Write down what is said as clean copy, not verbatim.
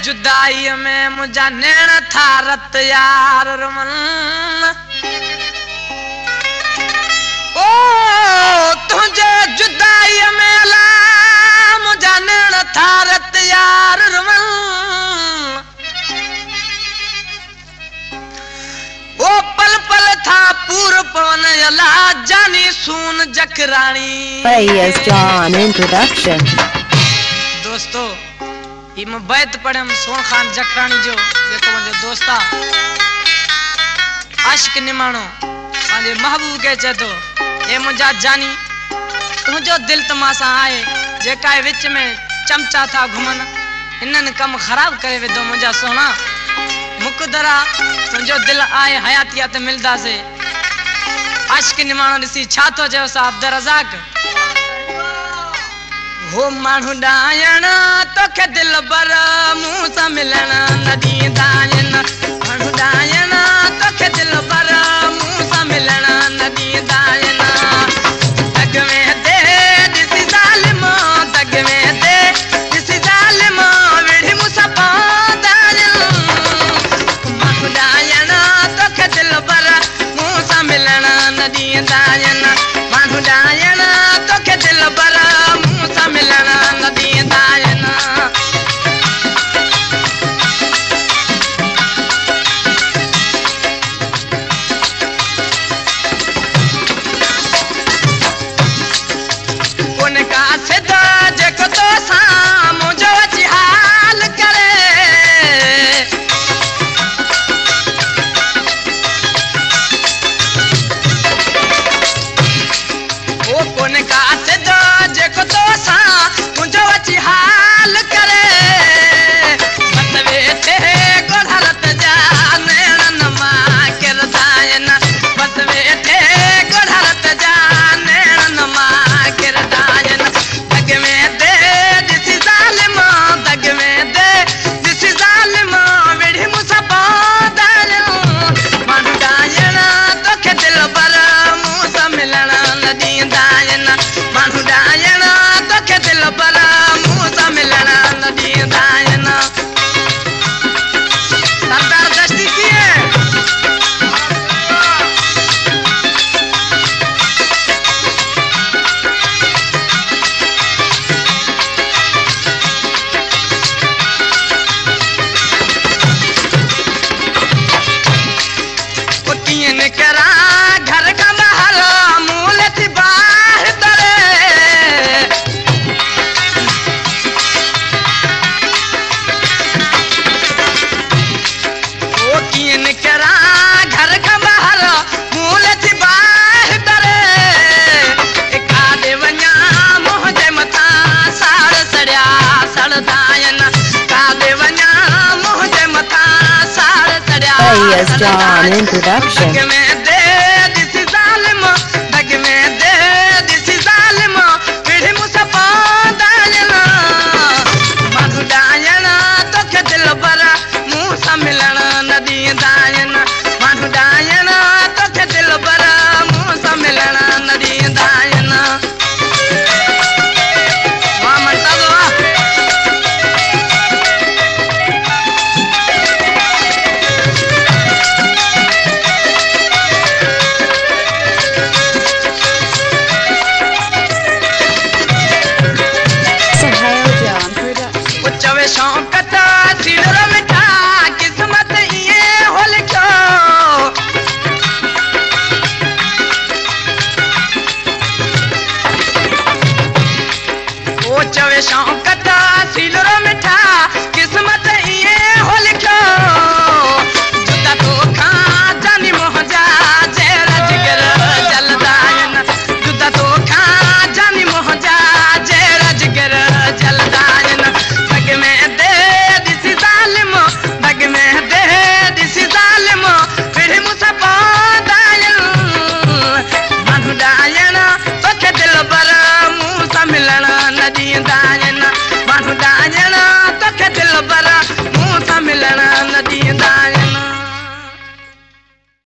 जुदाई में मुझा नैण था रत यार रमन ओ तुझे जुदाई में ला मुझा नैण था रत यार रमन ओ पल पल था पूर पवन यला जानी soon Jakrani Players John introduction. दोस्तों ये मैं बैत पढ़े हम सोन खान जकरानी जो देखो मुझे दोस्ता आशिक निमानो मुझे महबूब के चतो ये मुझा जानी तुझो दिल तमासा आए जेका विच में चमचा था घुमन इनन कम खराब करे विदो मुझा सोना मुकदरा तुझो दिल आए हयातियात मिलदा से आशिक निमानो दिसी छा तो जो सा अब्दुल रज़ाक हो मानू डायण तोखे दिल बर मुंह सा मिलण नदी दायन मानू डायण तोखे दिल बर मुंह सा मिलण नदी दायन दग में दे दिसी जालिम दग में दे दिसी जालिम विढ़ी मुसा पादायन मानू डायण तोखे दिल बर मुंह सा मिलण नदी दायन मानू डायण तोखे दिल बर मिलना नदी दायना उनका सिद्धा जेको तो सामो जो हाल करे ओ उनका सिद्धा जेको तो मुझो अच्छी हाल करे मतवे थे गोढ़लत जाने नमा किरदायन मतवे थे गोढ़लत जाने नमा किरदायन दग में दे दिसी जालिम दग में दे दिसी जालिम विढ़ी मुसा पादायन मानू डायन तोखे दिल बर मुंह सा मिलण नदी दायन मानू डायन तोखे दिल बर मुंह सा मिलण नदी दायन सरदार दस्ती किए कुटियन करा घर का बाहर मूल थी बाहर तरे कुटियन करा घर का बाहर मूल थी बाहर तरे एका देवन्या मोह जे मथा साड़ सड़िया सड़दायन का देवन्या मोह जे मथा साड़ सड़िया Players John introduction. दग में दे